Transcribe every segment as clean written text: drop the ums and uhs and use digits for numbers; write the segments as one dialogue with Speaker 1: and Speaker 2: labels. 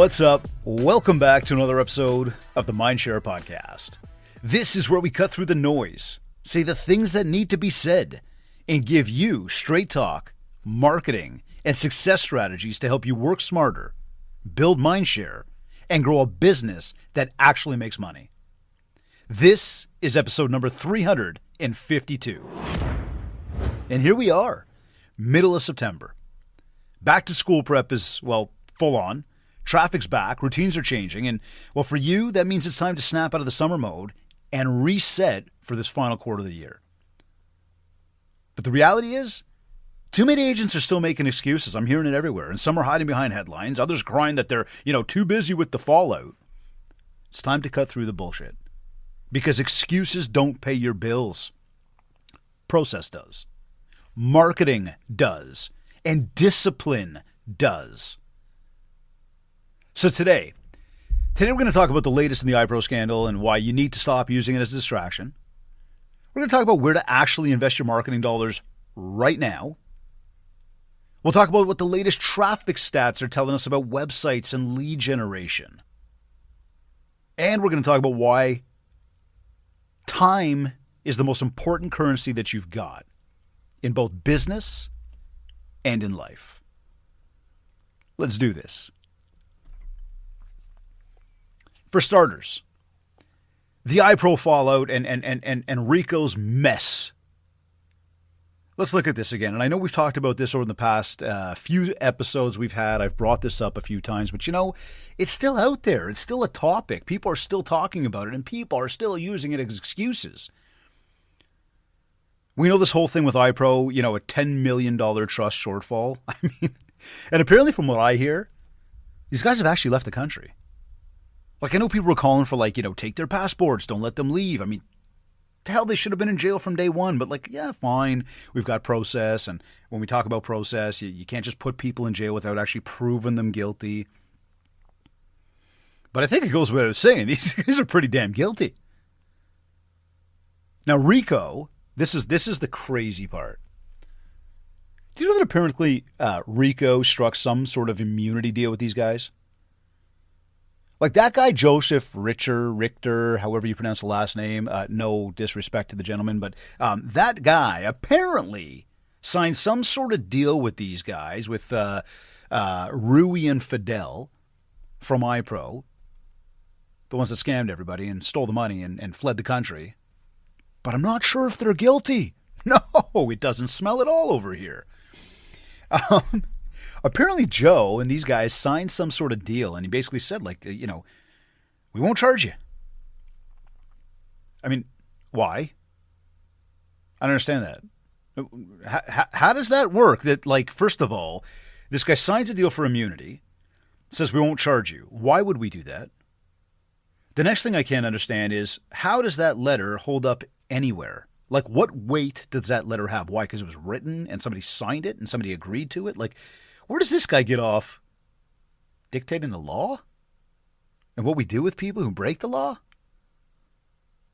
Speaker 1: What's up? Welcome back to another episode of the MindShare podcast. This is where we cut through the noise, say the things that need to be said, and give you straight talk, marketing, and success strategies to help you work smarter, build MindShare, and grow a business that actually makes money. This is episode number 352. And here we are, middle of September. Back to school prep is, well, full on. Traffic's back, routines are changing, and, well, for you, that means it's time to snap out of the summer mode and reset for this final quarter of the year. But the reality is, too many agents are still making excuses. I'm hearing it everywhere, and some are hiding behind headlines. Others crying that they're, too busy with the fallout. It's time to cut through the bullshit. Because excuses don't pay your bills. Process does. Marketing does. And discipline does. So today we're going to talk about the latest in the iPro scandal and why you need to stop using it as a distraction. We're going to talk about where to actually invest your marketing dollars right now. We'll talk about what the latest traffic stats are telling us about websites and lead generation. And we're going to talk about why time is the most important currency that you've got in both business and in life. Let's do this. For starters, the iPro fallout and Rico's mess. Let's look at this again. And I know we've talked about this over the past few episodes we've had. I've brought this up a few times, but it's still out there. It's still a topic. People are still talking about it, and people are still using it as excuses. We know this whole thing with iPro, a $10 million trust shortfall. And apparently from what I hear, these guys have actually left the country. I know people were calling for, take their passports, don't let them leave. The hell, they should have been in jail from day one. But, yeah, fine. We've got process. And when we talk about process, you can't just put people in jail without actually proving them guilty. But I think it goes without saying, these guys are pretty damn guilty. Now, Rico, this is the crazy part. Do you know that apparently Rico struck some sort of immunity deal with these guys? That guy, Joseph Richter, however you pronounce the last name, no disrespect to the gentleman, but that guy apparently signed some sort of deal with these guys, with Rui and Fidel from iPro, the ones that scammed everybody and stole the money and fled the country. But I'm not sure if they're guilty. No, it doesn't smell at all over here. Apparently Joe and these guys signed some sort of deal, and he basically said, we won't charge you. Why? I don't understand that. How does that work? That, first of all, this guy signs a deal for immunity, says we won't charge you. Why would we do that? The next thing I can't understand is, how does that letter hold up anywhere? What weight does that letter have? Why? Because it was written and somebody signed it and somebody agreed to it? Where does this guy get off dictating the law? And what we do with people who break the law?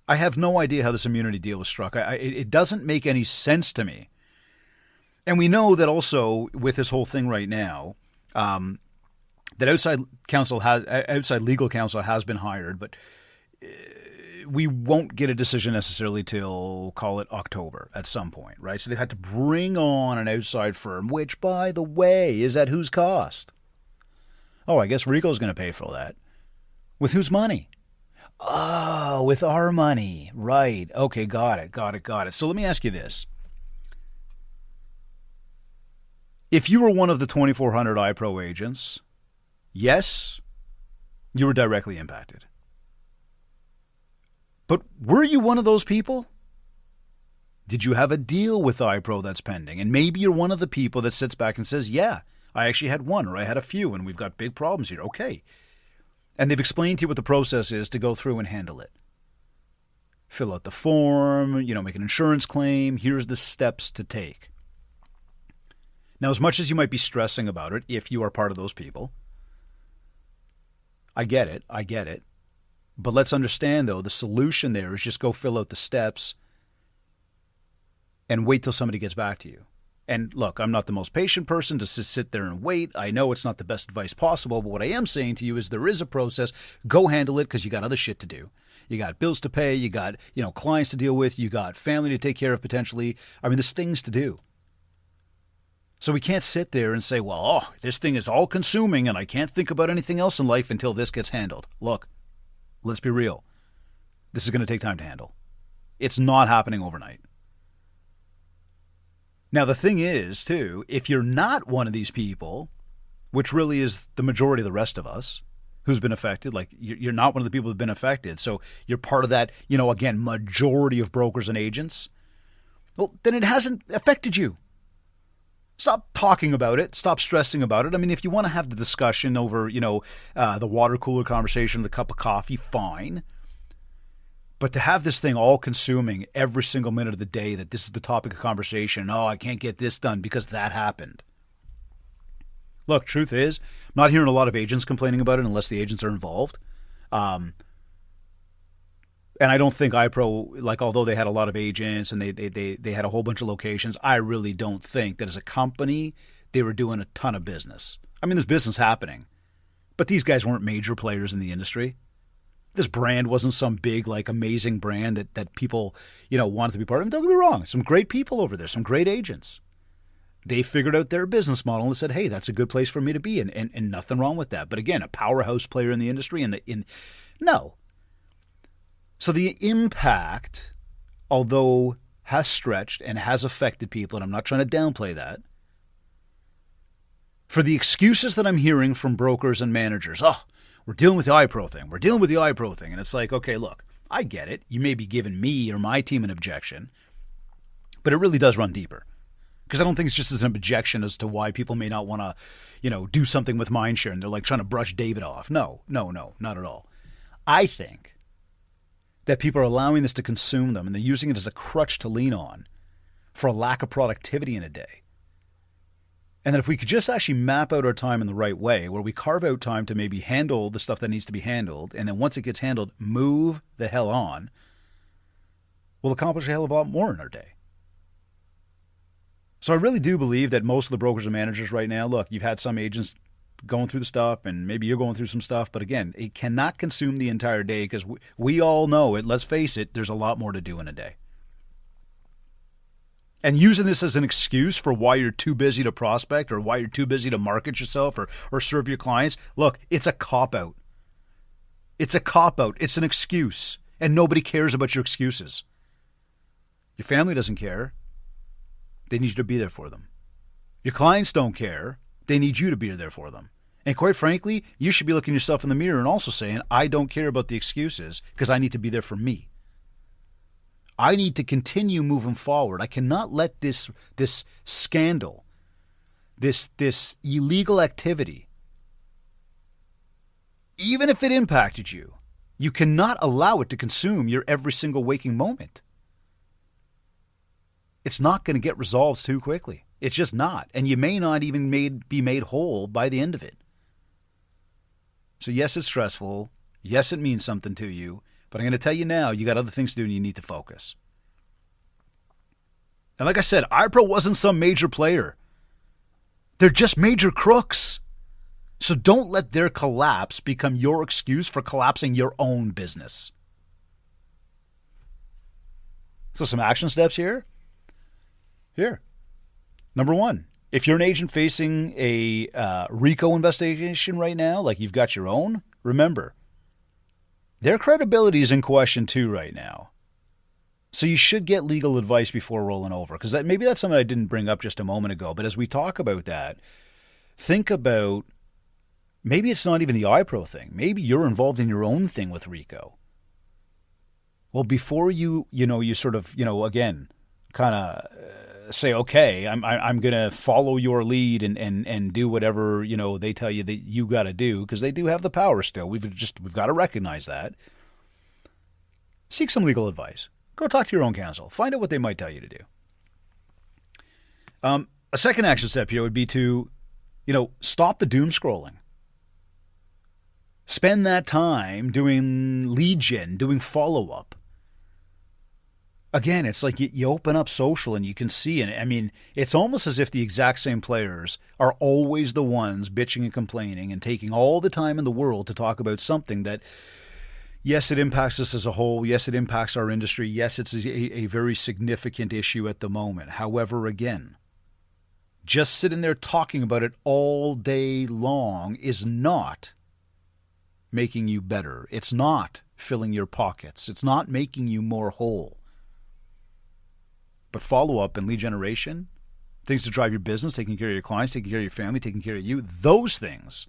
Speaker 1: I have no idea how this immunity deal was struck. It doesn't make any sense to me. And we know that also with this whole thing right now, that outside legal counsel has been hired, but we won't get a decision necessarily till, call it October at some point, right? So they had to bring on an outside firm, which, by the way, is at whose cost? Oh, I guess Rico's going to pay for that. With whose money? Oh, with our money. Right. Okay, got it. So let me ask you this. If you were one of the 2,400 iPro agents, yes, you were directly impacted. But were you one of those people? Did you have a deal with iPro that's pending? And maybe you're one of the people that sits back and says, yeah, I actually had one, or I had a few, and we've got big problems here. Okay. And they've explained to you what the process is to go through and handle it. Fill out the form, make an insurance claim. Here's the steps to take. Now, as much as you might be stressing about it, if you are part of those people, I get it. But let's understand, though, the solution there is just go fill out the steps and wait till somebody gets back to you. And look, I'm not the most patient person to sit there and wait. I know it's not the best advice possible, but what I am saying to you is there is a process. Go handle it because you got other shit to do. You got bills to pay. You got, clients to deal with. You got family to take care of potentially. I mean, there's things to do. So we can't sit there and say, well, this thing is all consuming and I can't think about anything else in life until this gets handled. Look, let's be real. This is going to take time to handle. It's not happening overnight. Now, the thing is, too, if you're not one of these people, which really is the majority of the rest of us who's been affected, like you're not one of the people who've been affected, so you're part of that, again, majority of brokers and agents, well, then it hasn't affected you. Stop talking about it. Stop stressing about it. I mean, if you want to have the discussion over, the water cooler conversation, the cup of coffee, fine. But to have this thing all consuming every single minute of the day, that this is the topic of conversation, I can't get this done because that happened. Look, truth is, I'm not hearing a lot of agents complaining about it unless the agents are involved. And I don't think iPro, although they had a lot of agents and they had a whole bunch of locations, I really don't think that as a company, they were doing a ton of business. I mean, there's business happening, but these guys weren't major players in the industry. This brand wasn't some big, amazing brand that people, wanted to be part of. And don't get me wrong, some great people over there, some great agents. They figured out their business model and said, hey, that's a good place for me to be, and nothing wrong with that. But again, a powerhouse player in the industry, no. So the impact, although has stretched and has affected people, and I'm not trying to downplay that, for the excuses that I'm hearing from brokers and managers, we're dealing with the iPro thing. We're dealing with the iPro thing. And it's like, okay, look, I get it. You may be giving me or my team an objection, but it really does run deeper. Because I don't think it's just as an objection as to why people may not want to, do something with MindShare and they're trying to brush David off. No, not at all. I think that people are allowing this to consume them and they're using it as a crutch to lean on for a lack of productivity in a day. And that if we could just actually map out our time in the right way, where we carve out time to maybe handle the stuff that needs to be handled, and then once it gets handled, move the hell on, we'll accomplish a hell of a lot more in our day. So I really do believe that most of the brokers and managers right now, look, you've had some agents going through the stuff, and maybe you're going through some stuff, but again, it cannot consume the entire day because we all know it. Let's face it, there's a lot more to do in a day. And using this as an excuse for why you're too busy to prospect or why you're too busy to market yourself or serve your clients, look, it's a cop-out. It's a cop-out. It's an excuse. And nobody cares about your excuses. Your family doesn't care. They need you to be there for them. Your clients don't care. They need you to be there for them. And quite frankly, you should be looking yourself in the mirror and also saying, I don't care about the excuses because I need to be there for me. I need to continue moving forward. I cannot let this scandal, this illegal activity, even if it impacted you, you cannot allow it to consume your every single waking moment. It's not going to get resolved too quickly. It's just not. And you may not even be made whole by the end of it. So yes, it's stressful. Yes, it means something to you. But I'm going to tell you now, you got other things to do and you need to focus. And like I said, iPro wasn't some major player. They're just major crooks. So don't let their collapse become your excuse for collapsing your own business. So some action steps here. Here. Number one, if you're an agent facing a RICO investigation right now, like you've got your own, remember, their credibility is in question too right now. So you should get legal advice before rolling over, because maybe that's something I didn't bring up just a moment ago. But as we talk about that, think about maybe it's not even the iPro thing. Maybe you're involved in your own thing with RICO. Well, before you sort of, again, kind of say, okay, I'm going to follow your lead and do whatever, they tell you that you got to do, because they do have the power still. We've got to recognize that. Seek some legal advice. Go talk to your own counsel. Find out what they might tell you to do. A second action step here would be to, stop the doom scrolling. Spend that time doing lead gen, doing follow-up. again, it's like you open up social and you can see, and I mean, it's almost as if the exact same players are always the ones bitching and complaining and taking all the time in the world to talk about something that, yes, it impacts us as a whole. Yes, it impacts our industry. Yes, it's a very significant issue at the moment. However, again, just sitting there talking about it all day long is not making you better. It's not filling your pockets. It's not making you more whole. But follow-up and lead generation, things to drive your business, taking care of your clients, taking care of your family, taking care of you, those things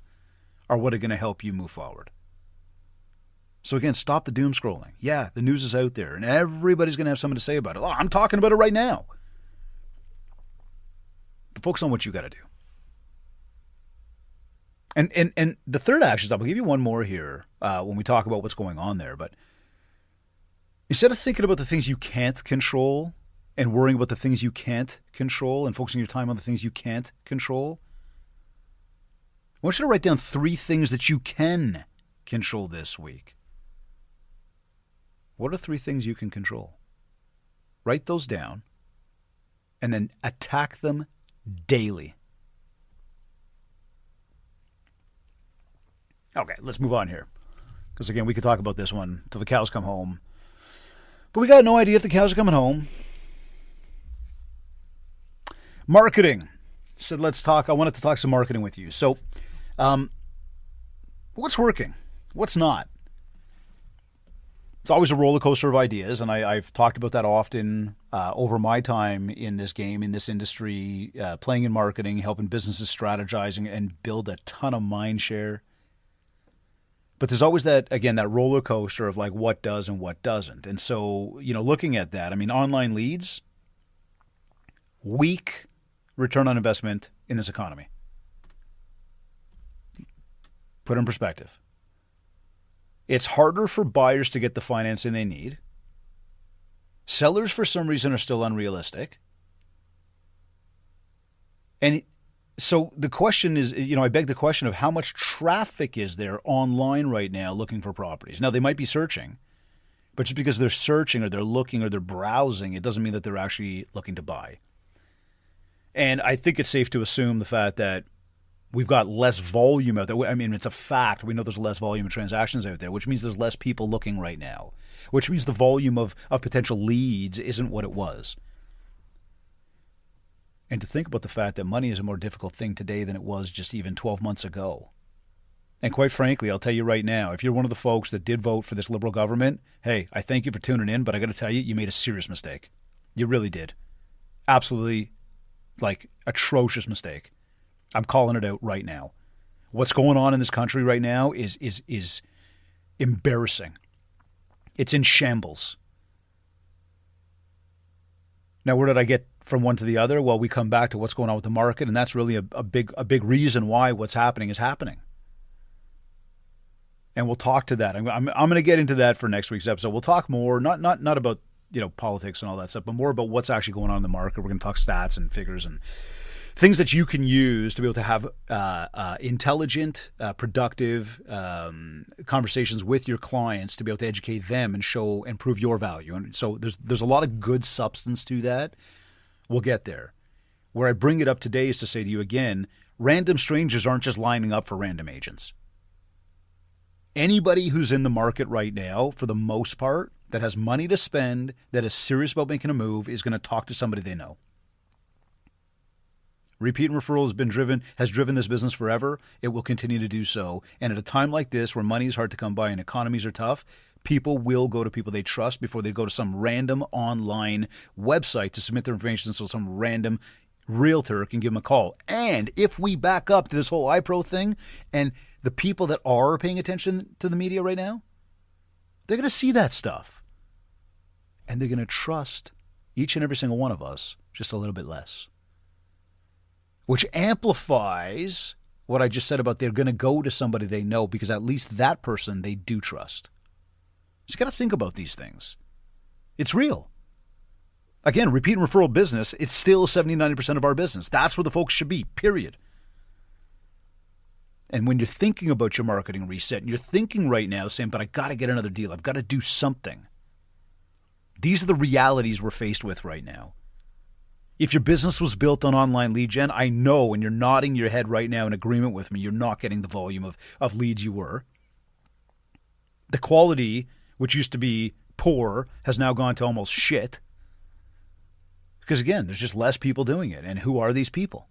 Speaker 1: are what are going to help you move forward. So again, stop the doom scrolling. Yeah, the news is out there, and everybody's going to have something to say about it. Oh, I'm talking about it right now. But focus on what you got to do. And the third action step, I'll give you one more here when we talk about what's going on there. But instead of thinking about the things you can't control and worrying about the things you can't control and focusing your time on the things you can't control, I want you to write down 3 things that you can control this week. What are 3 things you can control? Write those down and then attack them daily. Okay, let's move on here. Because again, we could talk about this one till the cows come home. But we got no idea if the cows are coming home. Marketing. Said, let's talk. I wanted to talk some marketing with you. So, what's working? What's not? It's always a roller coaster of ideas, and I've talked about that often over my time in this game, in this industry, playing in marketing, helping businesses strategizing and build a ton of mind share. But there's always that, again, that roller coaster of like what does and what doesn't. And so, looking at that, I mean, online leads, weak return on investment in this economy. Put in perspective. It's harder for buyers to get the financing they need. Sellers, for some reason, are still unrealistic. And so the question is, I beg the question of how much traffic is there online right now looking for properties? Now, they might be searching, but just because they're searching or they're looking or they're browsing, it doesn't mean that they're actually looking to buy. And I think it's safe to assume the fact that we've got less volume out there. I mean, it's a fact. We know there's less volume of transactions out there, which means there's less people looking right now, which means the volume of potential leads isn't what it was. And to think about the fact that money is a more difficult thing today than it was just even 12 months ago. And quite frankly, I'll tell you right now, if you're one of the folks that did vote for this Liberal government, hey, I thank you for tuning in, but I got to tell you, you made a serious mistake. You really did. Absolutely, atrocious mistake. I'm calling it out right now. What's going on in this country right now is embarrassing. It's in shambles. Now, where did I get from one to the other? Well, we come back to what's going on with the market, and that's really a big reason why what's happening is happening. And we'll talk to that. I'm going to get into that for next week's episode. We'll talk more, not about politics and all that stuff, but more about what's actually going on in the market. We're going to talk stats and figures and things that you can use to be able to have intelligent, productive conversations with your clients to be able to educate them and show and prove your value. And so there's a lot of good substance to that. We'll get there. Where I bring it up today is to say to you again, random strangers aren't just lining up for random agents. Anybody who's in the market right now, for the most part, that has money to spend, that is serious about making a move, is going to talk to somebody they know. Repeat and referral has driven this business forever. It will continue to do so. And at a time like this, where money is hard to come by and economies are tough, people will go to people they trust before they go to some random online website to submit their information so some random realtor can give them a call. And if we back up to this whole iPro thing, and the people that are paying attention to the media right now, they're going to see that stuff. And they're going to trust each and every single one of us just a little bit less. Which amplifies what I just said about they're going to go to somebody they know because at least that person they do trust. So you got to think about these things. It's real. Again, repeat and referral business, it's still 70-90% of our business. That's where the focus should be, period. And when you're thinking about your marketing reset and you're thinking right now saying, but I got to get another deal, I've got to do something. These are the realities we're faced with right now. If your business was built on online lead gen, I know, and you're nodding your head right now in agreement with me, you're not getting the volume of leads you were. The quality, which used to be poor, has now gone to almost shit. Because again, there's just less people doing it. And who are these people?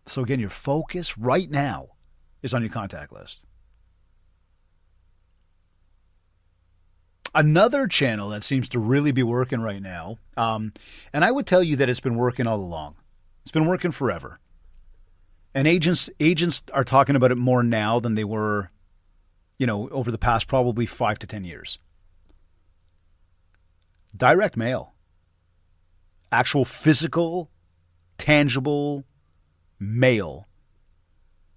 Speaker 1: So again, your focus right now is on your contact list. Another channel that seems to really be working right now, and I would tell you that it's been working all along. It's been working forever. And agents are talking about it more now than they were, over the past probably 5 to 10 years. Direct mail. Actual physical, tangible mail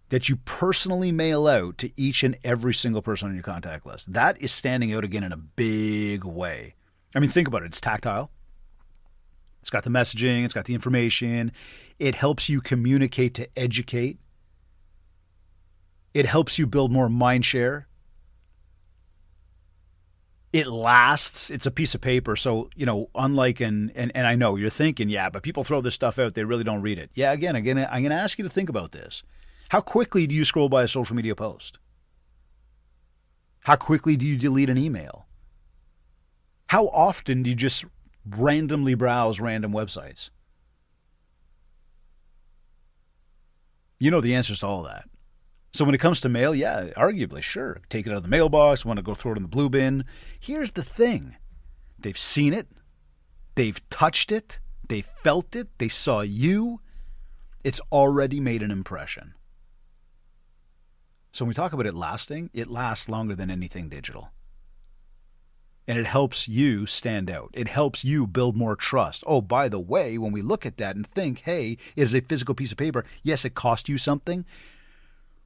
Speaker 1: that you personally mail out to each and every single person on your contact list. That is standing out again in a big way. I mean, think about it. It's tactile. It's got the messaging. It's got the information. It helps you communicate to educate. It helps you build more mind share. It lasts. It's a piece of paper. So, unlike, and I know you're thinking, yeah, but people throw this stuff out. They really don't read it. Yeah, again, I'm going to ask you to think about this. How quickly do you scroll by a social media post? How quickly do you delete an email? How often do you just randomly browse random websites? You know the answers to all that. So when it comes to mail, yeah, arguably, sure. Take it out of the mailbox, want to go throw it in the blue bin. Here's the thing. They've seen it. They've touched it. They felt it. They saw you. It's already made an impression. So when we talk about it lasting, it lasts longer than anything digital. And it helps you stand out. It helps you build more trust. Oh, by the way, when we look at that and think, hey, it is a physical piece of paper. Yes, it cost you something.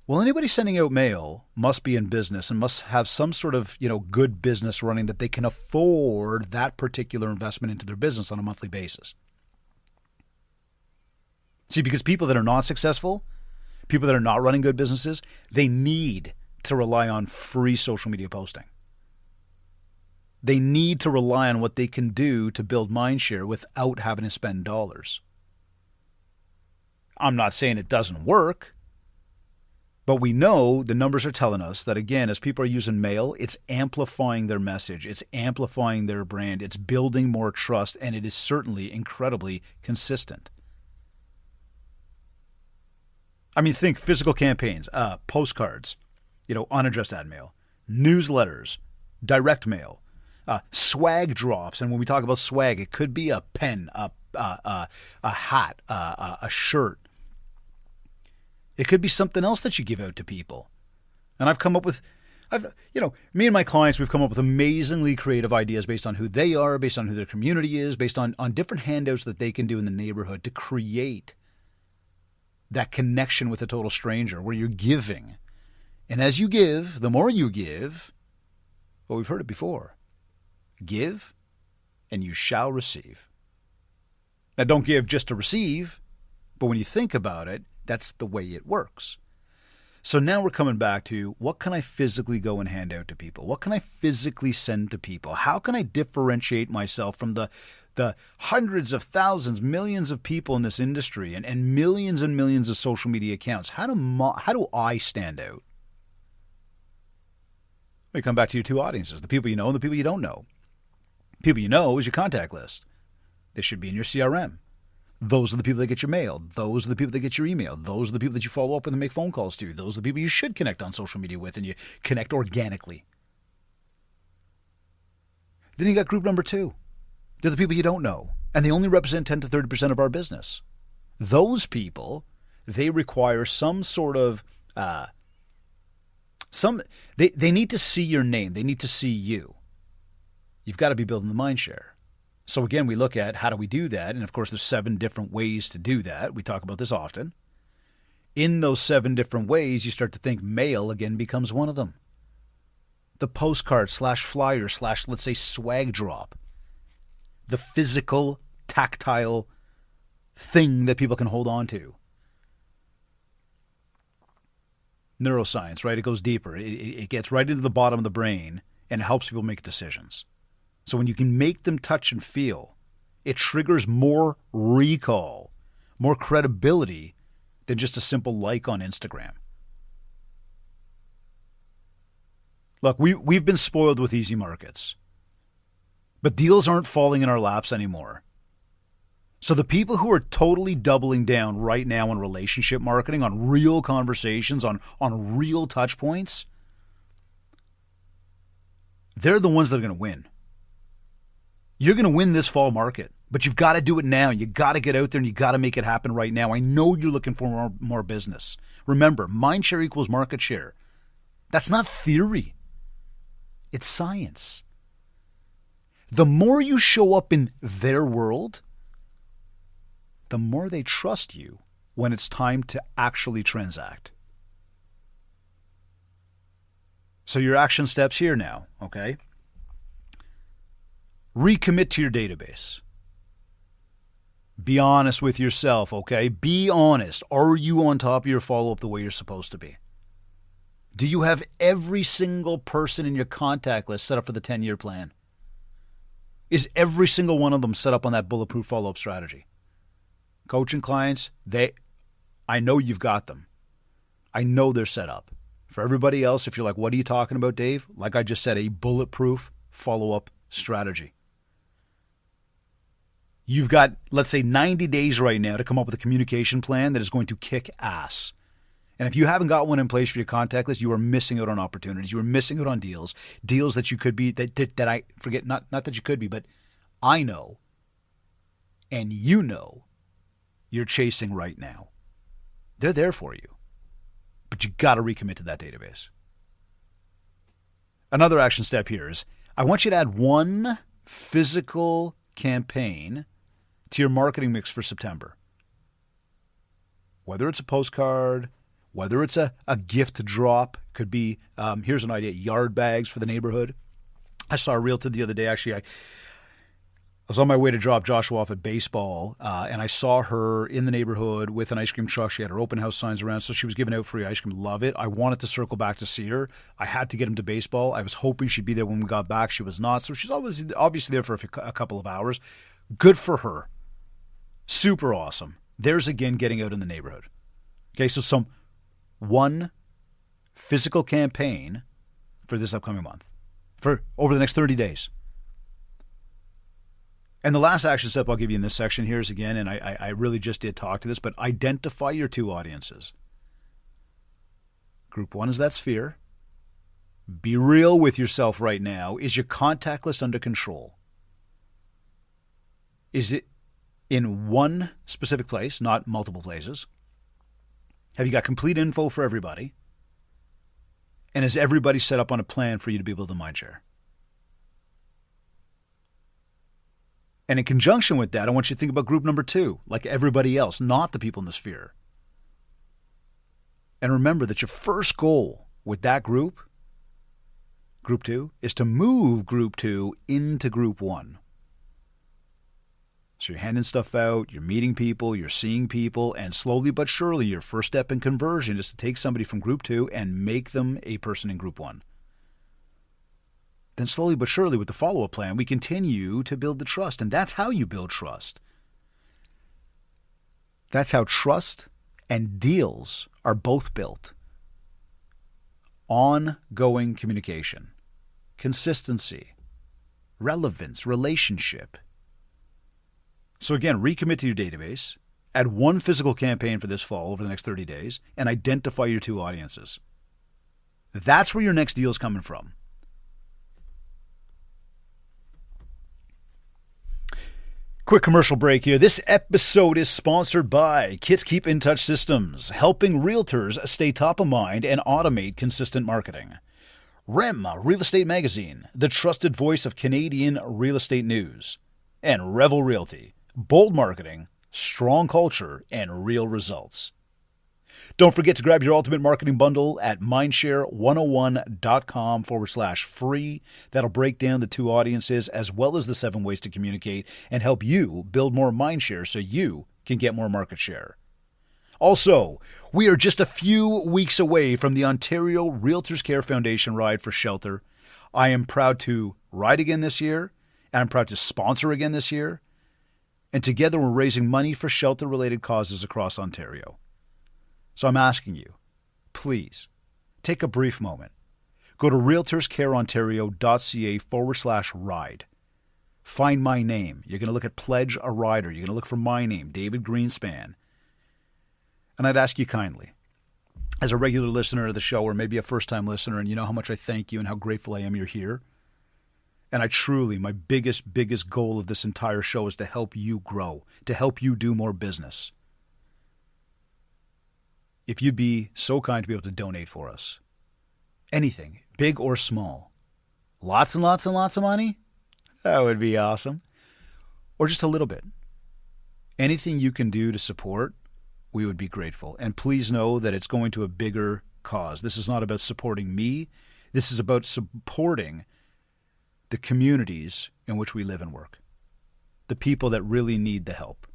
Speaker 1: Well, anybody sending out mail must be in business and must have some sort of, good business running that they can afford that particular investment into their business on a monthly basis. See, because people that are not successful, people that are not running good businesses, they need to rely on free social media posting. They need to rely on what they can do to build mindshare without having to spend dollars. I'm not saying it doesn't work, but we know the numbers are telling us that, again, as people are using mail, it's amplifying their message. It's amplifying their brand. It's building more trust, and it is certainly incredibly consistent. I mean, think physical campaigns, postcards, unaddressed ad mail, newsletters, direct mail, swag drops. And when we talk about swag, it could be a pen, a hat, a shirt. It could be something else that you give out to people. And me and my clients, we've come up with amazingly creative ideas based on who they are, based on who their community is, based on different handouts that they can do in the neighborhood to create that connection with a total stranger where you're giving. And as you give, the more you give, well, we've heard it before. Give and you shall receive. Now, don't give just to receive, but when you think about it, that's the way it works. So now we're coming back to, what can I physically go and hand out to people? What can I physically send to people? How can I differentiate myself from the hundreds of thousands, millions of people in this industry and millions of social media accounts? How do I stand out? We come back to your two audiences, the people you know and the people you don't know. People you know is your contact list. They should be in your CRM. Those are the people that get your mail. Those are the people that get your email. Those are the people that you follow up with and make phone calls to. Those are the people you should connect on social media with, and you connect organically. Then you got group number 2. They're the people you don't know, and they only represent 10 to 30% of our business. Those people, they require some sort of, they need to see your name. They need to see you. You've got to be building the mind share. So again, we look at how do we do that? And of course, there's 7 different ways to do that. We talk about this often. In those 7 different ways, you start to think mail again becomes one of them. The postcard / flyer / let's say swag drop. The physical, tactile thing that people can hold on to. Neuroscience, right? It goes deeper. It gets right into the bottom of the brain and it helps people make decisions. So when you can make them touch and feel, it triggers more recall, more credibility than just a simple like on Instagram. Look, we've been spoiled with easy markets, but deals aren't falling in our laps anymore. So the people who are totally doubling down right now on relationship marketing, on real conversations, on real touch points, they're the ones that are going to win. You're going to win this fall market, but you've got to do it now. You got to get out there and you got to make it happen right now. I know you're looking for more business. Remember, MindShare equals market share. That's not theory. It's science. The more you show up in their world, the more they trust you when it's time to actually transact. So your action steps here now, okay? Recommit to your database. Be honest with yourself, okay? Be honest. Are you on top of your follow-up the way you're supposed to be? Do you have every single person in your contact list set up for the 10-year plan? Is every single one of them set up on that bulletproof follow-up strategy? Coaching clients, I know you've got them. I know they're set up. For everybody else, if you're like, what are you talking about, Dave? Like I just said, a bulletproof follow-up strategy. You've got, let's say, 90 days right now to come up with a communication plan that is going to kick ass. And if you haven't got one in place for your contact list, you are missing out on opportunities. You are missing out on deals that you could be, that I forget, not that you could be, but I know and you know you're chasing right now. They're there for you, but you got to recommit to that database. Another action step here is I want you to add one physical campaign to your marketing mix for September. Whether it's a postcard, whether it's a gift drop, could be, here's an idea, yard bags for the neighborhood. I saw a realtor the other day, actually. I was on my way to drop Joshua off at baseball, and I saw her in the neighborhood with an ice cream truck. She had her open house signs around, so she was giving out free ice cream. Love it. I wanted to circle back to see her. I had to get him to baseball. I was hoping she'd be there when we got back. She was not, so she's obviously there for a couple of hours. Good for her. Super awesome. There's, again, getting out in the neighborhood. Okay, so one physical campaign for this upcoming month, for over the next 30 days. And the last action step I'll give you in this section here is, again, and I really just did talk to this, but identify your two audiences. Group one is that sphere. Be real with yourself right now. Is your contact list under control? Is it in one specific place, not multiple places? Have you got complete info for everybody? And is everybody set up on a plan for you to be able to MindShare? And in conjunction with that, I want you to think about group number two, like everybody else, not the people in the sphere. And remember that your first goal with that group two, is to move group two into group one. So you're handing stuff out, you're meeting people, you're seeing people, and slowly but surely your first step in conversion is to take somebody from group two and make them a person in group one. Then slowly but surely with the follow-up plan, we continue to build the trust. And that's how you build trust. That's how trust and deals are both built. Ongoing communication, consistency, relevance, relationship. So again, recommit to your database, add one physical campaign for this fall over the next 30 days, and identify your two audiences. That's where your next deal is coming from. Quick commercial break here. This episode is sponsored by Kits Keep In Touch Systems, helping realtors stay top of mind and automate consistent marketing. REM Real Estate Magazine, the trusted voice of Canadian real estate news. And Revel Realty, bold marketing, strong culture, and real results. Don't forget to grab your ultimate marketing bundle at mindshare101.com/free. That'll break down the two audiences as well as the 7 ways to communicate and help you build more mindshare so you can get more market share. Also, we are just a few weeks away from the Ontario Realtors Care Foundation ride for shelter. I am proud to ride again this year, and I'm proud to sponsor again this year. And together we're raising money for shelter-related causes across Ontario. So I'm asking you, please, take a brief moment. Go to realtorscareontario.ca/ride. Find my name. You're going to look at Pledge a Rider. You're going to look for my name, David Greenspan. And I'd ask you kindly, as a regular listener of the show or maybe a first-time listener, and you know how much I thank you and how grateful I am you're here. And I truly, my biggest goal of this entire show is to help you grow, to help you do more business. If you'd be so kind to be able to donate for us, anything, big or small, lots and lots and lots of money, that would be awesome. Or just a little bit. Anything you can do to support, we would be grateful. And please know that it's going to a bigger cause. This is not about supporting me. This is about supporting the communities in which we live and work, the people that really need the help.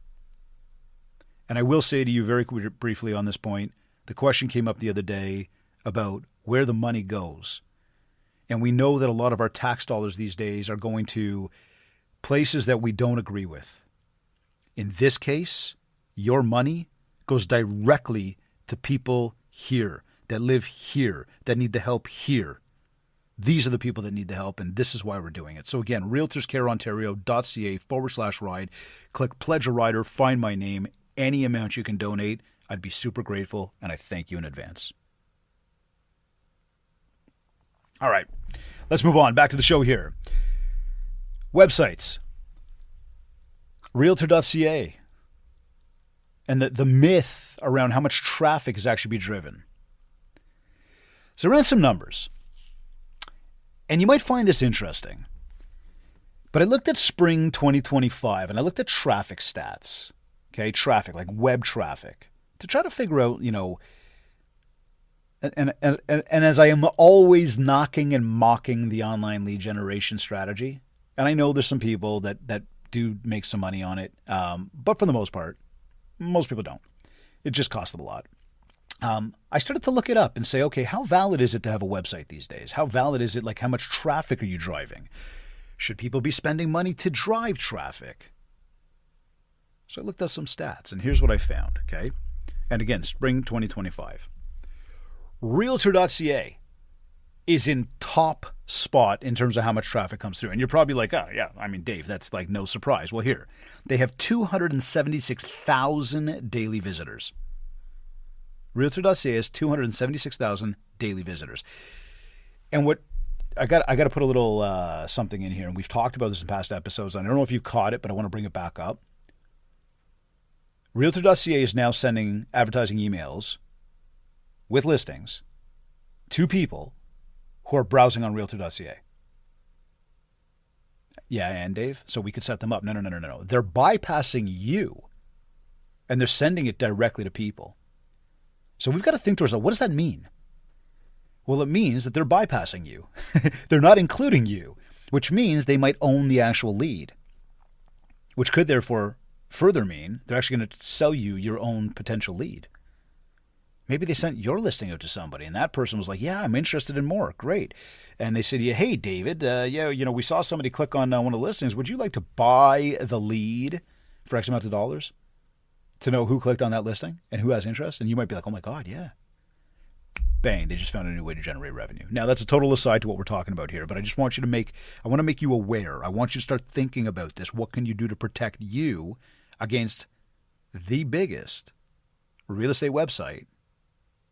Speaker 1: And I will say to you very briefly on this point, the question came up the other day about where the money goes. And we know that a lot of our tax dollars these days are going to places that we don't agree with. In this case, your money goes directly to people here, that live here, that need the help here. These are the people that need the help, and this is why we're doing it. So again, realtorscareontario.ca/ride. Click Pledge a Rider, find my name. Any amount you can donate, I'd be super grateful, and I thank you in advance. All right, let's move on. Back to the show here. Websites. Realtor.ca. And the myth around how much traffic is actually being driven. So I ran some numbers. And you might find this interesting. But I looked at spring 2025 and I looked at traffic stats. Okay, traffic, like web traffic, to try to figure out, and as I am always knocking and mocking the online lead generation strategy, and I know there's some people that do make some money on it, but for the most part, most people don't. It just costs them a lot. I started to look it up and say, okay, how valid is it to have a website these days? How valid is it? Like, how much traffic are you driving? Should people be spending money to drive traffic? So I looked up some stats, and here's what I found, okay? And again, spring 2025. Realtor.ca is in top spot in terms of how much traffic comes through. And you're probably like, oh, yeah, I mean, Dave, that's like no surprise. Well, here, they have 276,000 daily visitors. Realtor.ca has 276,000 daily visitors. And what I got to put a little something in here, and we've talked about this in past episodes. I don't know if you caught it, but I want to bring it back up. Realtor.ca is now sending advertising emails with listings to people who are browsing on Realtor.ca. Yeah, and Dave, so we could set them up. No. They're bypassing you, and they're sending it directly to people. So we've got to think towards, what does that mean? Well, it means that they're bypassing you. They're not including you, which means they might own the actual lead, which could therefore further mean they're actually going to sell you your own potential lead. Maybe they sent your listing out to somebody, and that person was like, yeah, I'm interested in more. Great. And they said to you, hey, David, we saw somebody click on one of the listings. Would you like to buy the lead for X amount of dollars to know who clicked on that listing and who has interest? And you might be like, oh, my God, yeah. Bang, they just found a new way to generate revenue. Now, that's a total aside to what we're talking about here, but I just want you to I want to make you aware. I want you to start thinking about this. What can you do to protect you against the biggest real estate website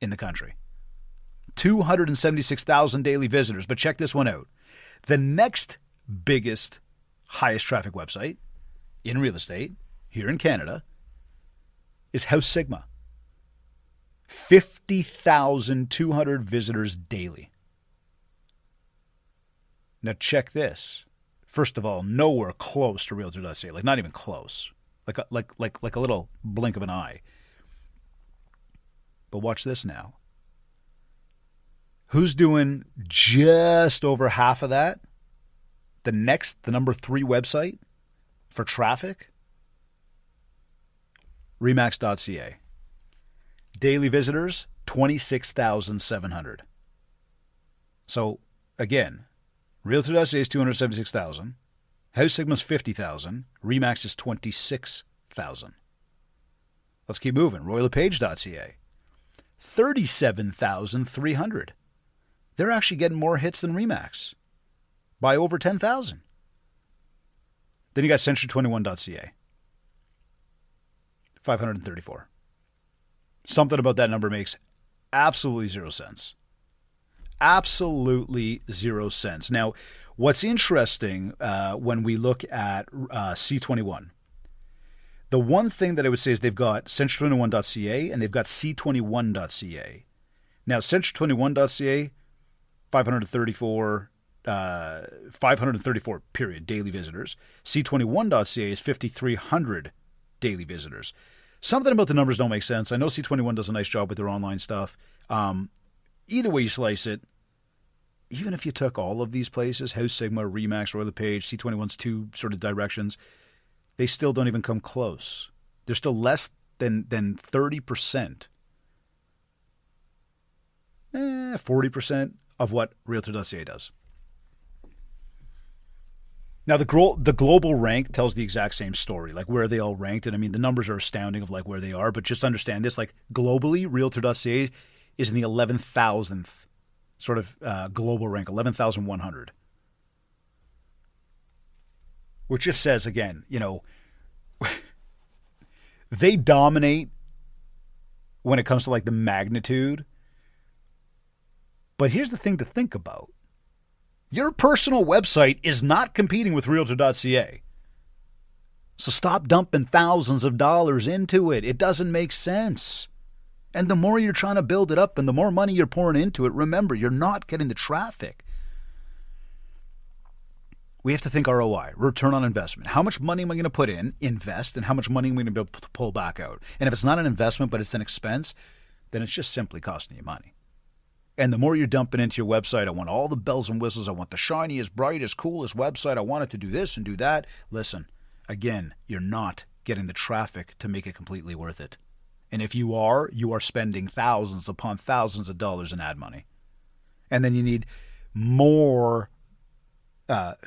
Speaker 1: in the country? 276,000 daily visitors. But check this one out. The next biggest, highest traffic website in real estate here in Canada is House Sigma. 50,200 visitors daily. Now check this. First of all, nowhere close to Realtor.ca. Like, not even close. Like a little blink of an eye. But watch this now. Who's doing just over half of that? The number 3 website for traffic? Remax.ca. Daily visitors, 26,700. So, again, Realtor.ca is 276,000. House Sigma's 50,000. Remax is 26,000. Let's keep moving. RoyalPage.ca, 37,300. They're actually getting more hits than Remax by over 10,000. Then you got Century21.ca, 534. Something about that number makes absolutely 0 sense. Absolutely 0 sense. Now, what's interesting when we look at C21, the one thing that I would say is they've got Century21.ca and they've got C21.ca. Now, Century21.ca, 534 period daily visitors. C21.ca is 5,300 daily visitors. Something about the numbers don't make sense. I know C21 does a nice job with their online stuff. Either way you slice it, even if you took all of these places, House Sigma, Remax, Royal LePage, C21's two sort of directions, they still don't even come close. They're still less than 30%. 40% of what Realtor.ca does. Now, the global rank tells the exact same story, like where they all ranked. And I mean, the numbers are astounding of like where they are, but just understand this, like globally, Realtor.ca is in the 11,000th sort of global rank, 11,100. Which just says, again, you know, they dominate when it comes to like the magnitude. But here's the thing to think about. Your personal website is not competing with Realtor.ca. So stop dumping thousands of dollars into it. It doesn't make sense. And the more you're trying to build it up and the more money you're pouring into it, remember, you're not getting the traffic. We have to think ROI, return on investment. How much money am I going to put in, invest, and how much money am I going to be able to pull back out? And if it's not an investment, but it's an expense, then it's just simply costing you money. And the more you're dumping into your website, I want all the bells and whistles. I want the shiniest, brightest, coolest website. I want it to do this and do that. Listen, again, you're not getting the traffic to make it completely worth it. And if you are spending thousands upon thousands of dollars in ad money. And then you need more,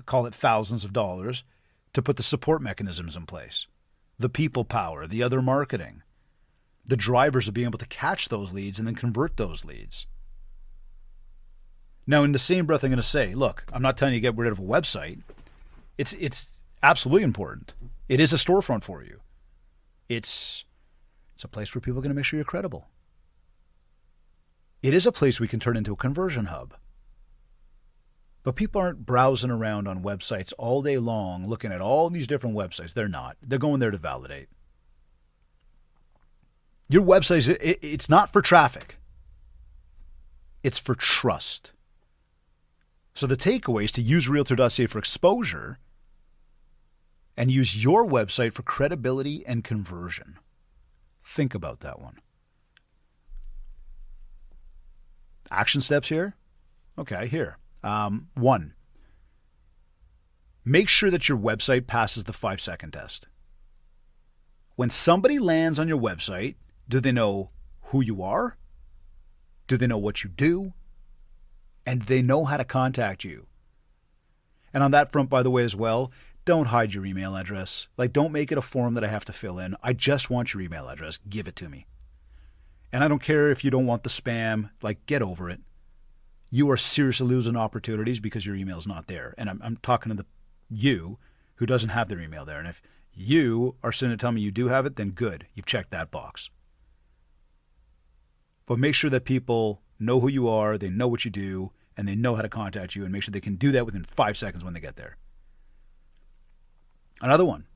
Speaker 1: call it thousands of dollars, to put the support mechanisms in place. The people power, the other marketing, the drivers of being able to catch those leads and then convert those leads. Now, in the same breath, I'm going to say, look, I'm not telling you to get rid of a website. It's absolutely important. It is a storefront for you. It's a place where people are going to make sure you're credible. It is a place we can turn into a conversion hub. But people aren't browsing around on websites all day long looking at all these different websites. They're not. They're going there to validate. Your website, it's not for traffic. It's for trust. So the takeaway is to use Realtor.ca for exposure and use your website for credibility and conversion. Think about that one. Action steps here? Okay, here. 1, make sure that your website passes the 5-second test. When somebody lands on your website, do they know who you are? Do they know what you do? And they know how to contact you. And on that front, by the way, as well, don't hide your email address. Like, don't make it a form that I have to fill in. I just want your email address. Give it to me. And I don't care if you don't want the spam. Like, get over it. You are seriously losing opportunities because your email is not there. And I'm talking to you who doesn't have their email there. And if you are sitting there telling me you do have it, then good. You've checked that box. But make sure that people know who you are, they know what you do, and they know how to contact you, and make sure they can do that within 5 seconds when they get there. Another one,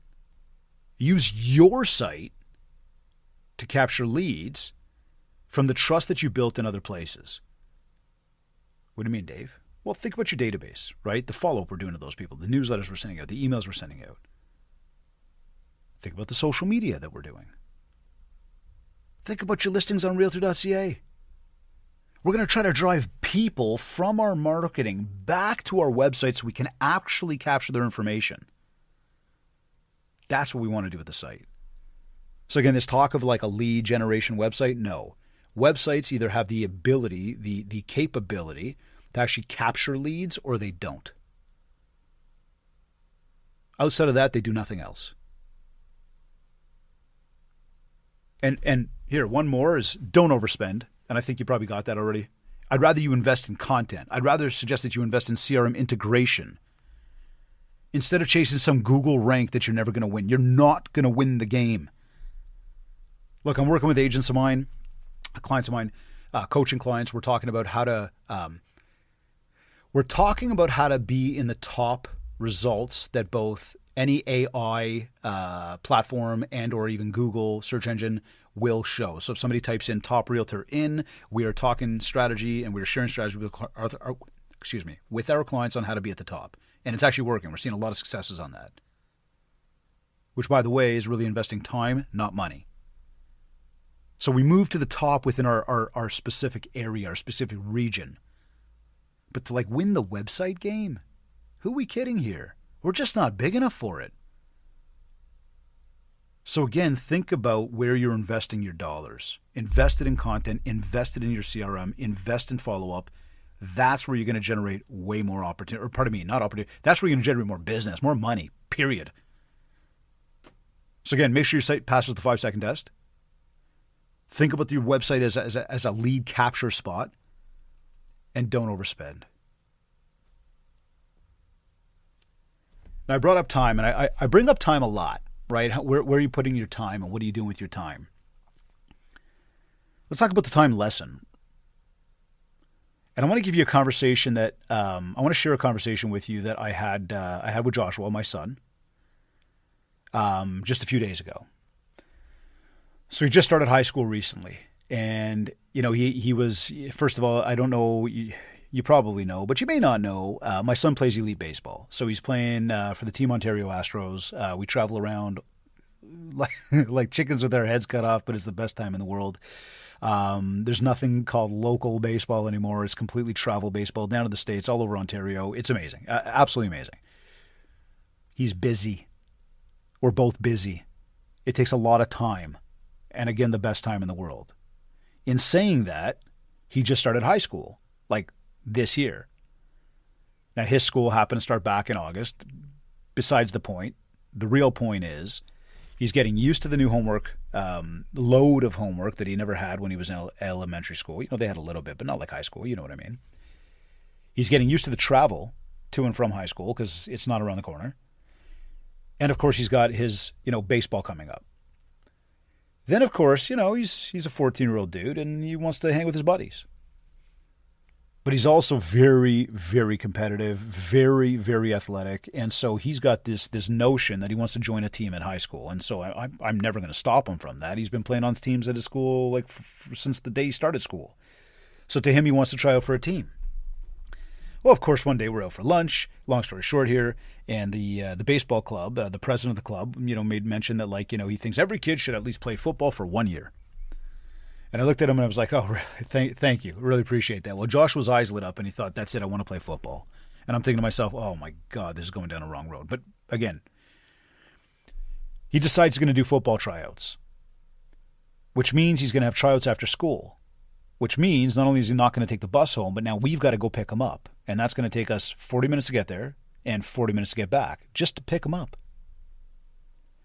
Speaker 1: use your site to capture leads from the trust that you built in other places. What do you mean, Dave? Well, think about your database, right? The follow-up we're doing to those people, the newsletters we're sending out, the emails we're sending out. Think about the social media that we're doing. Think about your listings on Realtor.ca. We're going to try to drive people from our marketing back to our website so we can actually capture their information. That's what we want to do with the site. So again, this talk of like a lead generation website, no. Websites either have the ability, the capability to actually capture leads or they don't. Outside of that, they do nothing else. And here, one more is don't overspend. And I think you probably got that already. I'd rather you invest in content. I'd rather suggest that you invest in CRM integration instead of chasing some Google rank that you're never going to win. You're not going to win the game. Look, I'm working with agents of mine, clients of mine, coaching clients. We're talking about how to be in the top results that both any AI platform and or even Google search engine will show. So if somebody types in top realtor in, we are talking strategy and we're sharing strategy with our clients on how to be at the top. And it's actually working. We're seeing a lot of successes on that. Which, by the way, is really investing time, not money. So we move to the top within our specific area, our specific region. But to win the website game? Who are we kidding here? We're just not big enough for it. So again, think about where you're investing your dollars. Invest it in content, invest it in your CRM, invest in follow-up. That's where you're going to generate way more opportunity. Or pardon me, not opportunity. That's where you're going to generate more business, more money, period. So again, make sure your site passes the 5-second test. Think about your website as a lead capture spot. And don't overspend. Now, I brought up time, and I bring up time a lot, right? Where are you putting your time, and what are you doing with your time? Let's talk about the time lesson. And I want to give you a conversation that I want to share a conversation with you that I had with Joshua, my son, just a few days ago. So he just started high school recently, and he was, first of all, I don't know. You probably know, but you may not know, my son plays elite baseball. So he's playing for the Team Ontario Astros. We travel around like chickens with our heads cut off, but it's the best time in the world. There's nothing called local baseball anymore. It's completely travel baseball down to the States, all over Ontario. It's amazing. Absolutely amazing. He's busy. We're both busy. It takes a lot of time. And again, the best time in the world. In saying that, he just started high school, this year. Now, his school happened to start back in August. Besides the point, the real point is he's getting used to the new homework, load of homework that he never had when he was in elementary school. They had a little bit, but not like high school. You know what I mean? He's getting used to the travel to and from high school because it's not around the corner. And, of course, he's got his, baseball coming up. Then, of course, he's a 14-year-old dude and he wants to hang with his buddies. But he's also very, very competitive, very, very athletic. And so he's got this notion that he wants to join a team at high school. And so I'm never going to stop him from that. He's been playing on teams at his school since the day he started school. So to him, he wants to try out for a team. Well, of course, one day we're out for lunch. Long story short here. And the baseball club, the president of the club, made mention that he thinks every kid should at least play football for 1 year. And I looked at him and I was like, oh, really? Thank you. Really appreciate that. Well, Joshua's eyes lit up and he thought, that's it. I want to play football. And I'm thinking to myself, oh, my God, this is going down a wrong road. But again, he decides he's going to do football tryouts, which means he's going to have tryouts after school, which means not only is he not going to take the bus home, but now we've got to go pick him up. And that's going to take us 40 minutes to get there and 40 minutes to get back just to pick him up.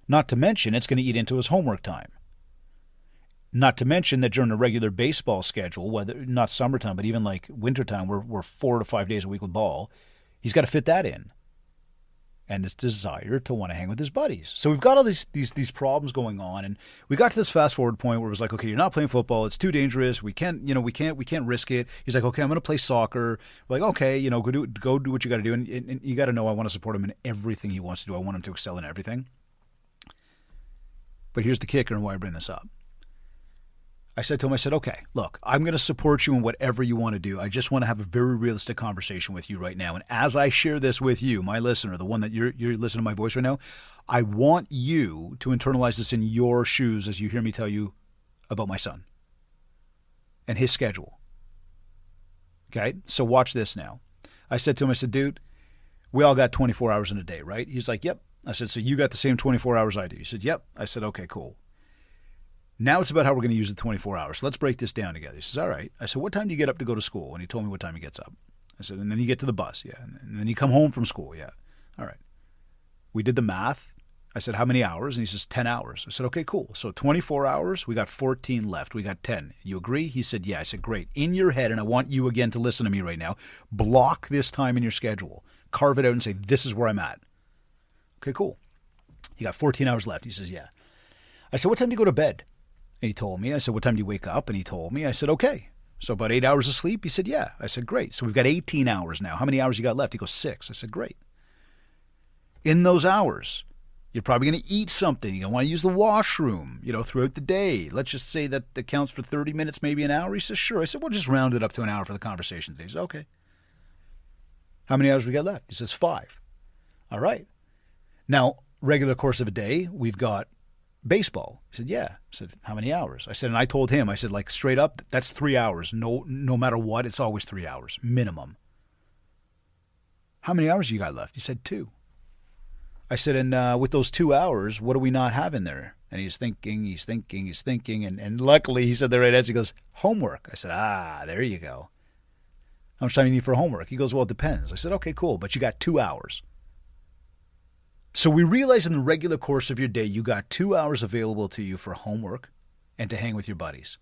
Speaker 1: Not to mention it's going to eat into his homework time. Not to mention that during a regular baseball schedule, whether not summertime, but even wintertime, we're 4 to 5 days a week with ball, he's got to fit that in. And this desire to want to hang with his buddies. So we've got all these problems going on, and we got to this fast forward point where it was like, okay, you're not playing football, it's too dangerous, we can't risk it. He's like, okay, I'm going to play soccer. We're like, okay, go do what you got to do, and you got to know I want to support him in everything he wants to do. I want him to excel in everything. But here's the kicker and why I bring this up. I said to him, okay, look, I'm going to support you in whatever you want to do. I just want to have a very realistic conversation with you right now. And as I share this with you, my listener, the one that you're listening to my voice right now, I want you to internalize this in your shoes as you hear me tell you about my son and his schedule. Okay, so watch this now. I said to him, dude, we all got 24 hours in a day, right? He's like, yep. I said, so you got the same 24 hours I do? He said, yep. I said, okay, cool. Now it's about how we're going to use the 24 hours. So let's break this down together. He says, all right. I said, what time do you get up to go to school? And he told me what time he gets up. I said, and then you get to the bus, yeah. And then you come home from school, yeah. All right. We did the math. I said, how many hours? And he says, 10 hours. I said, okay, cool. So 24 hours, we got 14 left. We got 10. You agree? He said, yeah. I said, great. In your head, and I want you again to listen to me right now, block this time in your schedule. Carve it out and say, this is where I'm at. Okay, cool. You got 14 hours left. He says, yeah. I said, what time do you go to bed? And he told me. I said, what time do you wake up? And he told me. I said, okay. So about 8 hours of sleep? He said, yeah. I said, great. So we've got 18 hours now. How many hours you got left? He goes, 6. I said, great. In those hours, you're probably going to eat something. You're going to want to use the washroom, throughout the day. Let's just say that it counts for 30 minutes, maybe an hour. He says, sure. I said, well, just round it up to an hour for the conversation today. He said, okay. How many hours we got left? He says, 5. All right. Now, regular course of a day, we've got baseball. He said, yeah. I said, how many hours? I said, and I told him, I said, like straight up, that's 3 hours. No matter what, it's always 3 hours, minimum. How many hours you got left? He said, 2. I said, and with those 2 hours, what do we not have in there? And he's thinking. And luckily, he said the right answer. He goes, homework. I said, there you go. How much time do you need for homework? He goes, well, it depends. I said, okay, cool. But you got 2 hours. So we realize in the regular course of your day, you got 2 hours available to you for homework and to hang with your buddies.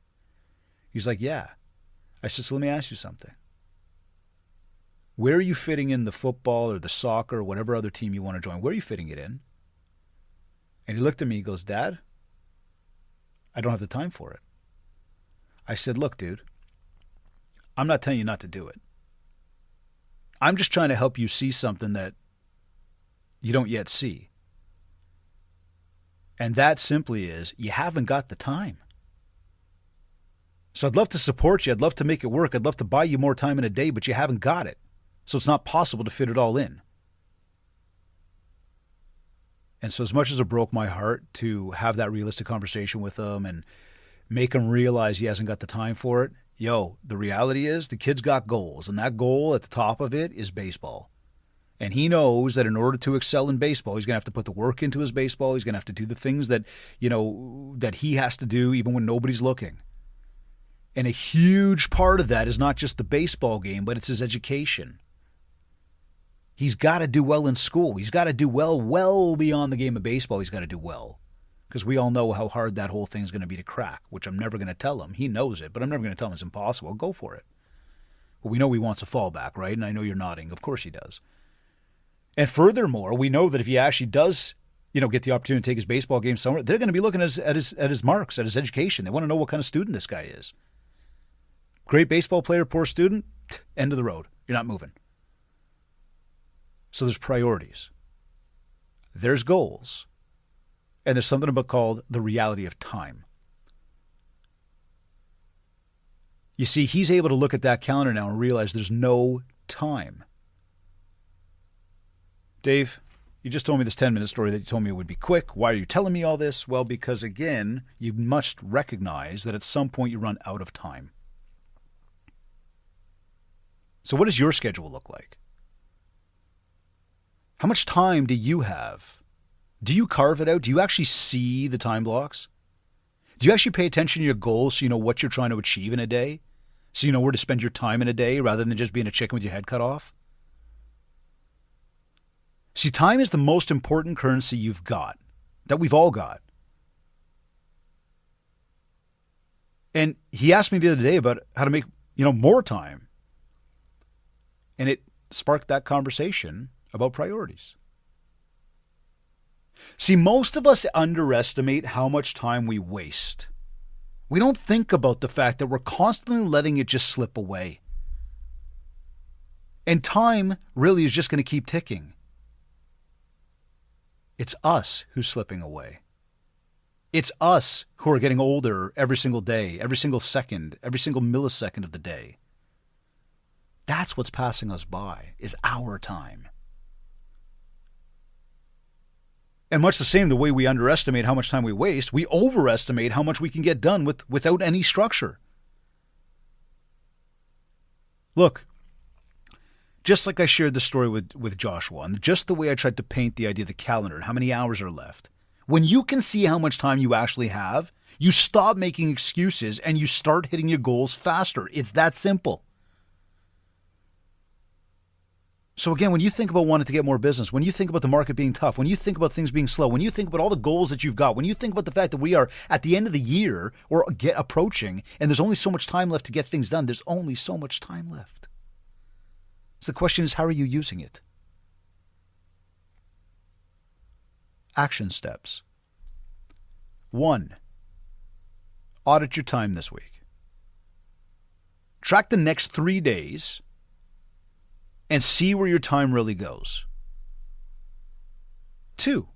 Speaker 1: He's like, yeah. I said, so let me ask you something. Where are you fitting in the football or the soccer or whatever other team you want to join? Where are you fitting it in? And he looked at me, he goes, Dad, I don't have the time for it. I said, look, dude, I'm not telling you not to do it. I'm just trying to help you see something that you don't yet see. And that simply is, you haven't got the time. So I'd love to support you. I'd love to make it work. I'd love to buy you more time in a day, but you haven't got it. So it's not possible to fit it all in. And so as much as it broke my heart to have that realistic conversation with him and make him realize he hasn't got the time for it, the reality is the kid's got goals, and that goal at the top of it is baseball. And he knows that in order to excel in baseball, he's going to have to put the work into his baseball. He's going to have to do the things that, that he has to do even when nobody's looking. And a huge part of that is not just the baseball game, but it's his education. He's got to do well in school. He's got to do well beyond the game of baseball. He's got to do well. Because we all know how hard that whole thing's going to be to crack, which I'm never going to tell him. He knows it, but I'm never going to tell him it's impossible. Go for it. But we know he wants a fallback, right? And I know you're nodding. Of course he does. And furthermore, we know that if he actually does, get the opportunity to take his baseball game somewhere, they're going to be looking at his marks, at his education. They want to know what kind of student this guy is. Great baseball player, poor student, end of the road. You're not moving. So there's priorities. There's goals. And there's something called the reality of time. You see, he's able to look at that calendar now and realize there's no time. Dave, you just told me this 10-minute story that you told me it would be quick. Why are you telling me all this? Well, because again, you must recognize that at some point you run out of time. So what does your schedule look like? How much time do you have? Do you carve it out? Do you actually see the time blocks? Do you actually pay attention to your goals so you know what you're trying to achieve in a day? So you know where to spend your time in a day rather than just being a chicken with your head cut off? See, time is the most important currency you've got, that we've all got. And he asked me the other day about how to make, more time. And it sparked that conversation about priorities. See, most of us underestimate how much time we waste. We don't think about the fact that we're constantly letting it just slip away. And time really is just going to keep ticking. It's us who's slipping away. It's us who are getting older every single day, every single second, every single millisecond of the day. That's what's passing us by, is our time. And much the same, the way we underestimate how much time we waste, we overestimate how much we can get done without any structure. Look, just like I shared the story with Joshua, and just the way I tried to paint the idea of the calendar and how many hours are left, when you can see how much time you actually have, you stop making excuses and you start hitting your goals faster. It's that simple. So again, when you think about wanting to get more business, when you think about the market being tough, when you think about things being slow, when you think about all the goals that you've got, when you think about the fact that we are at the end of the year or approaching, and there's only so much time left to get things done, there's only so much time left. So the question is, how are you using it? Action steps. 1, audit your time this week. Track the next 3 days and see where your time really goes. 2,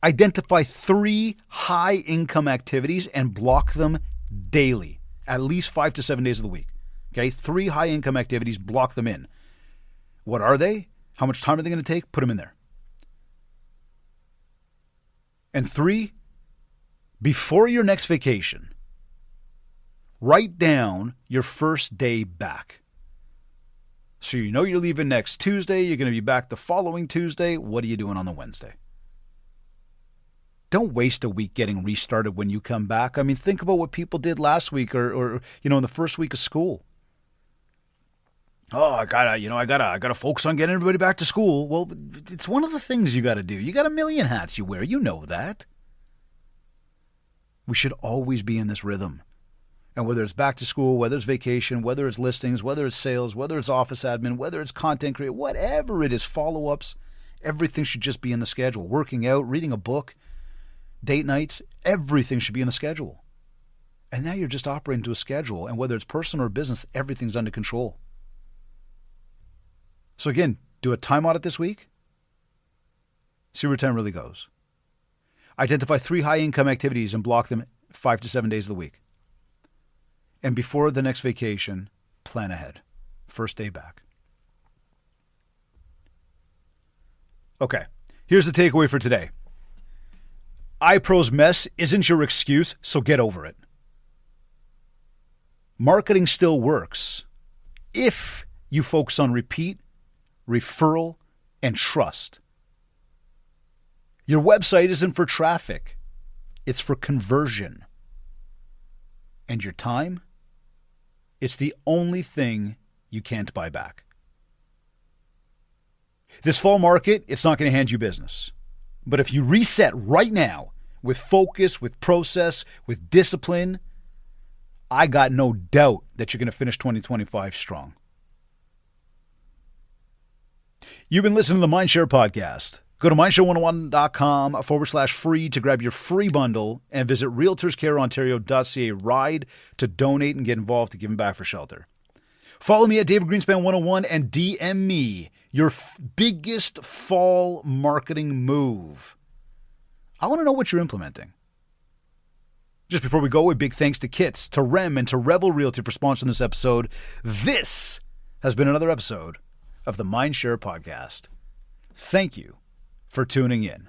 Speaker 1: identify 3 high-income activities and block them daily, at least 5 to 7 days of the week. Okay, 3 high-income activities, block them in. What are they? How much time are they going to take? Put them in there. And 3, before your next vacation, write down your first day back. So you know you're leaving next Tuesday, you're going to be back the following Tuesday. What are you doing on the Wednesday? Don't waste a week getting restarted when you come back. I mean, think about what people did last week or in the first week of school. Oh, I gotta focus on getting everybody back to school. Well, it's one of the things you got to do. You got a million hats you wear. You know that. We should always be in this rhythm. And whether it's back to school, whether it's vacation, whether it's listings, whether it's sales, whether it's office admin, whether it's content creation, whatever it is, follow-ups, everything should just be in the schedule. Working out, reading a book, date nights, everything should be in the schedule. And now you're just operating to a schedule. And whether it's personal or business, everything's under control. So again, do a time audit this week. See where your time really goes. Identify 3 high-income activities and block them 5 to 7 days of the week. And before the next vacation, plan ahead. First day back. Okay, here's the takeaway for today. iPro's mess isn't your excuse, so get over it. Marketing still works if you focus on repeat, referral, and trust. Your website isn't for traffic. It's for conversion. And your time? It's the only thing you can't buy back. This fall market, it's not going to hand you business. But if you reset right now with focus, with process, with discipline, I got no doubt that you're going to finish 2025 strong. You've been listening to the MindShare podcast. Go to mindshare101.com/free to grab your free bundle and visit realtorscareontario.ca ride to donate and get involved to giving back for shelter. Follow me at David Greenspan 101 and DM me your biggest fall marketing move. I want to know what you're implementing. Just before we go, a big thanks to Kits, to Rem, and to Rebel Realty for sponsoring this episode. This has been another episode of the MindShare podcast. Thank you for tuning in.